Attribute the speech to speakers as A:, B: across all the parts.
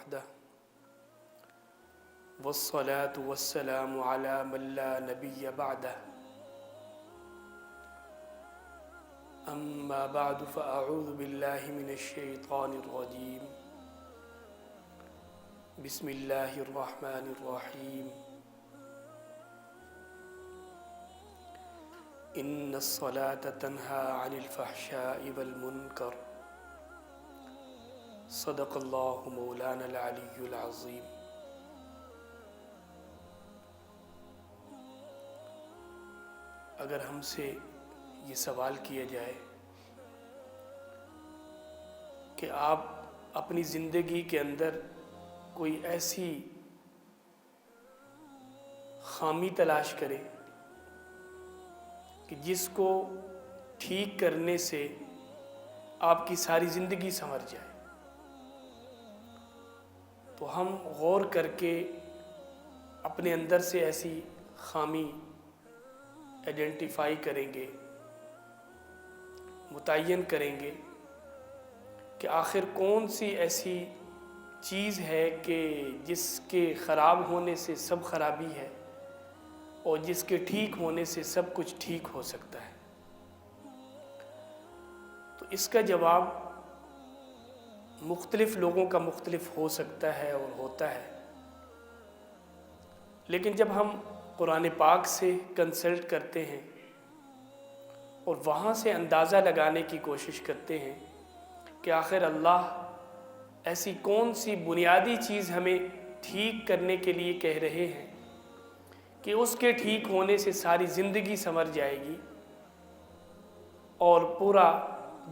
A: وحده والصلاة والسلام على من لا نبي بعده أما بعد فأعوذ بالله من الشيطان الرجيم بسم الله الرحمن الرحيم إن الصلاة تنهى عن الفحشاء والمنكر صدق اللہ مولانا العلی العظیم۔ اگر ہم سے یہ سوال کیا جائے کہ آپ اپنی زندگی کے اندر کوئی ایسی خامی تلاش کریں کہ جس کو ٹھیک کرنے سے آپ کی ساری زندگی سنور جائے، تو ہم غور کر کے اپنے اندر سے ایسی خامی آئیڈینٹیفائی کریں گے، متعین کریں گے کہ آخر کون سی ایسی چیز ہے کہ جس کے خراب ہونے سے سب خرابی ہے اور جس کے ٹھیک ہونے سے سب کچھ ٹھیک ہو سکتا ہے۔ تو اس کا جواب مختلف لوگوں کا مختلف ہو سکتا ہے اور ہوتا ہے، لیکن جب ہم قرآن پاک سے کنسلٹ کرتے ہیں اور وہاں سے اندازہ لگانے کی کوشش کرتے ہیں کہ آخر اللہ ایسی کون سی بنیادی چیز ہمیں ٹھیک کرنے کے لیے کہہ رہے ہیں کہ اس کے ٹھیک ہونے سے ساری زندگی سنور جائے گی اور پورا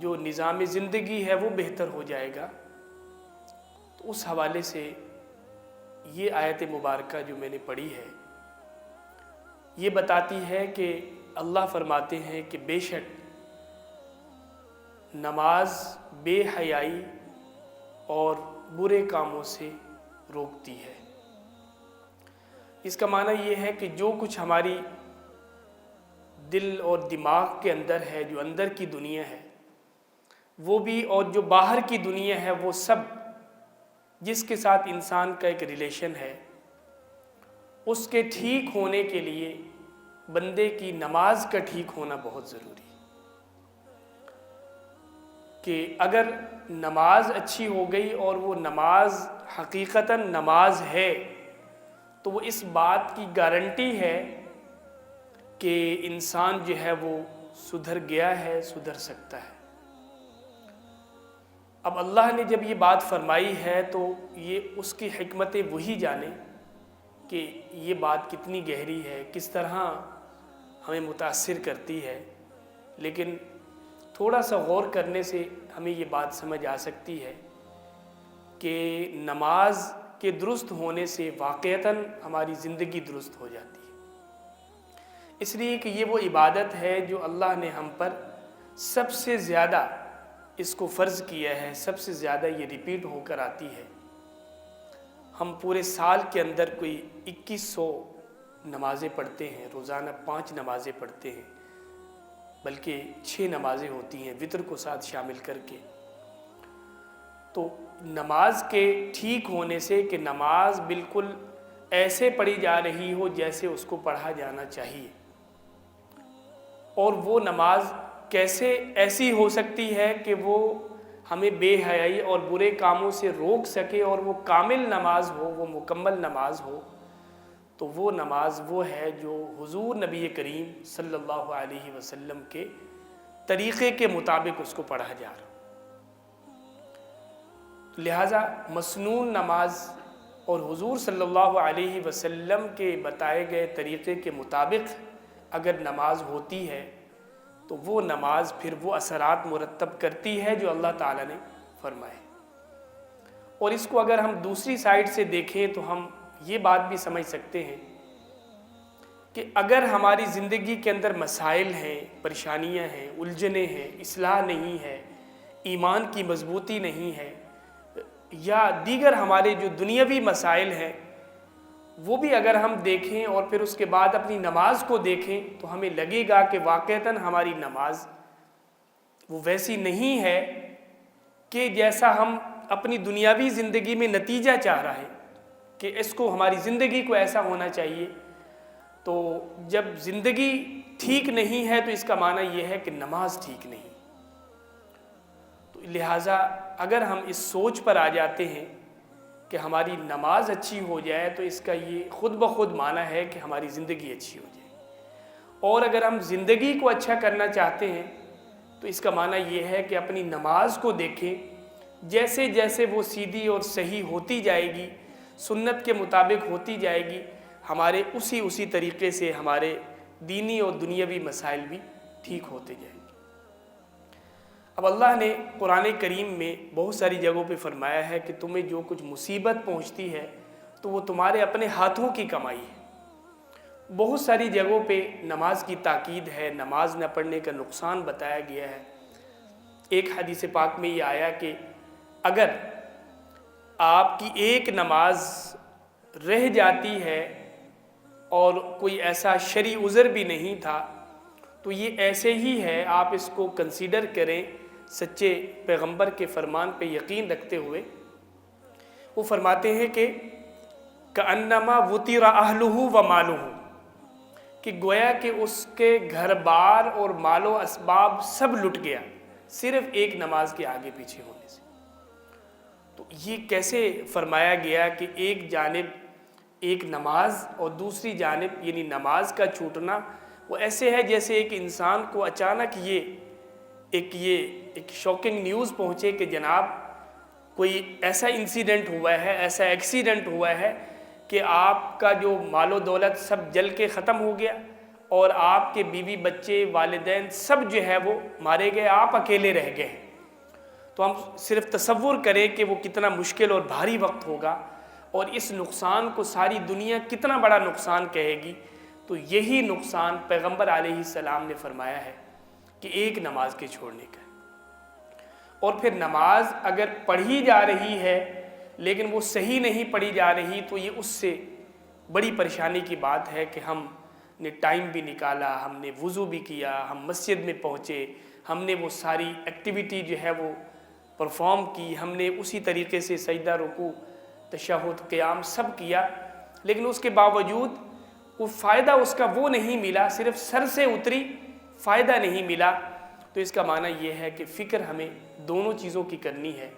A: جو نظام زندگی ہے وہ بہتر ہو جائے گا، تو اس حوالے سے یہ آیت مبارکہ جو میں نے پڑھی ہے یہ بتاتی ہے کہ اللہ فرماتے ہیں کہ بے شک نماز بے حیائی اور برے کاموں سے روکتی ہے۔ اس کا معنی یہ ہے کہ جو کچھ ہماری دل اور دماغ کے اندر ہے، جو اندر کی دنیا ہے وہ بھی، اور جو باہر کی دنیا ہے وہ سب، جس کے ساتھ انسان کا ایک ریلیشن ہے، اس کے ٹھیک ہونے کے لیے بندے کی نماز کا ٹھیک ہونا بہت ضروری ہے۔ کہ اگر نماز اچھی ہو گئی اور وہ نماز حقیقتاً نماز ہے تو وہ اس بات کی گارنٹی ہے کہ انسان جو ہے وہ سدھر گیا ہے، سدھر سکتا ہے۔ اب اللہ نے جب یہ بات فرمائی ہے تو یہ اس کی حکمتیں وہی جانے کہ یہ بات کتنی گہری ہے، کس طرح ہمیں متاثر کرتی ہے، لیکن تھوڑا سا غور کرنے سے ہمیں یہ بات سمجھ آ سکتی ہے کہ نماز کے درست ہونے سے واقعتاً ہماری زندگی درست ہو جاتی ہے، اس لیے کہ یہ وہ عبادت ہے جو اللہ نے ہم پر سب سے زیادہ اس کو فرض کیا ہے، سب سے زیادہ یہ ریپیٹ ہو کر آتی ہے۔ ہم پورے سال کے اندر کوئی 2100 نمازیں پڑھتے ہیں، روزانہ 5 نمازیں پڑھتے ہیں، بلکہ 6 نمازیں ہوتی ہیں وتر کو ساتھ شامل کر کے۔ تو نماز کے ٹھیک ہونے سے کہ نماز بالکل ایسے پڑھی جا رہی ہو جیسے اس کو پڑھا جانا چاہیے، اور وہ نماز کیسے ایسی ہو سکتی ہے کہ وہ ہمیں بے حیائی اور برے کاموں سے روک سکے اور وہ کامل نماز ہو، وہ مکمل نماز ہو، تو وہ نماز وہ ہے جو حضور نبی کریم صلی اللہ علیہ وسلم کے طریقے کے مطابق اس کو پڑھا جا رہا۔ لہٰذا مسنون نماز اور حضور صلی اللہ علیہ وسلم کے بتائے گئے طریقے کے مطابق اگر نماز ہوتی ہے تو وہ نماز پھر وہ اثرات مرتب کرتی ہے جو اللہ تعالیٰ نے فرمائے۔ اور اس کو اگر ہم دوسری سائڈ سے دیکھیں تو ہم یہ بات بھی سمجھ سکتے ہیں کہ اگر ہماری زندگی کے اندر مسائل ہیں، پریشانیاں ہیں، الجھنیں ہیں، اصلاح نہیں ہے، ایمان کی مضبوطی نہیں ہے، یا دیگر ہمارے جو دنیاوی مسائل ہیں وہ بھی اگر ہم دیکھیں اور پھر اس کے بعد اپنی نماز کو دیکھیں تو ہمیں لگے گا کہ واقعتاً ہماری نماز وہ ویسی نہیں ہے کہ جیسا ہم اپنی دنیاوی زندگی میں نتیجہ چاہ رہا ہے کہ اس کو ہماری زندگی کو ایسا ہونا چاہیے، تو جب زندگی ٹھیک نہیں ہے تو اس کا معنی یہ ہے کہ نماز ٹھیک نہیں۔ تو لہٰذا اگر ہم اس سوچ پر آ جاتے ہیں کہ ہماری نماز اچھی ہو جائے تو اس کا یہ خود بخود معنی ہے کہ ہماری زندگی اچھی ہو جائے، اور اگر ہم زندگی کو اچھا کرنا چاہتے ہیں تو اس کا معنی یہ ہے کہ اپنی نماز کو دیکھیں، جیسے جیسے وہ سیدھی اور صحیح ہوتی جائے گی، سنت کے مطابق ہوتی جائے گی، ہمارے اسی طریقے سے ہمارے دینی اور دنیاوی مسائل بھی ٹھیک ہوتے جائیں گے۔ اب اللہ نے قرآن کریم میں بہت ساری جگہوں پہ فرمایا ہے کہ تمہیں جو کچھ مصیبت پہنچتی ہے تو وہ تمہارے اپنے ہاتھوں کی کمائی ہے۔ بہت ساری جگہوں پہ نماز کی تاکید ہے، نماز نہ پڑھنے کا نقصان بتایا گیا ہے۔ ایک حدیث پاک میں یہ آیا کہ اگر آپ کی ایک نماز رہ جاتی ہے اور کوئی ایسا شرعی عذر بھی نہیں تھا تو یہ ایسے ہی ہے، آپ اس کو کنسیڈر کریں سچے پیغمبر کے فرمان پہ یقین رکھتے ہوئے۔ وہ فرماتے ہیں کہ کأنما وطر اہلہ و مالہ، کہ گویا کہ اس کے گھر بار اور مال و اسباب سب لٹ گیا صرف ایک نماز کے آگے پیچھے ہونے سے۔ تو یہ کیسے فرمایا گیا کہ ایک جانب ایک نماز اور دوسری جانب یعنی نماز کا چھوٹنا وہ ایسے ہے جیسے ایک انسان کو اچانک ایک شاکنگ نیوز پہنچے کہ جناب کوئی ایسا انسیڈنٹ ہوا ہے، ایسا ایکسیڈنٹ ہوا ہے کہ آپ کا جو مال و دولت سب جل کے ختم ہو گیا اور آپ کے بیوی بچے والدین سب جو ہے وہ مارے گئے، آپ اکیلے رہ گئے۔ تو ہم صرف تصور کریں کہ وہ کتنا مشکل اور بھاری وقت ہوگا، اور اس نقصان کو ساری دنیا کتنا بڑا نقصان کہے گی۔ تو یہی نقصان پیغمبر علیہ السلام نے فرمایا ہے کہ ایک نماز کے چھوڑنے کا ہے۔ اور پھر نماز اگر پڑھی جا رہی ہے لیکن وہ صحیح نہیں پڑھی جا رہی تو یہ اس سے بڑی پریشانی کی بات ہے کہ ہم نے ٹائم بھی نکالا، ہم نے وضو بھی کیا، ہم مسجد میں پہنچے، ہم نے وہ ساری ایکٹیویٹی جو ہے وہ پرفارم کی، ہم نے اسی طریقے سے سجدہ، رکوع، تشہد، قیام سب کیا، لیکن اس کے باوجود وہ فائدہ اس کا وہ نہیں ملا، صرف سر سے اتری، فائدہ نہیں ملا۔ تو اس کا معنی یہ ہے کہ فکر ہمیں دونوں چیزوں کی کرنی ہے،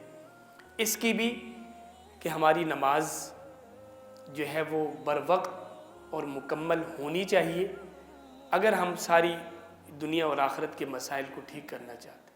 A: اس کی بھی کہ ہماری نماز جو ہے وہ بر وقت اور مکمل ہونی چاہیے اگر ہم ساری دنیا اور آخرت کے مسائل کو ٹھیک کرنا چاہتے ہیں۔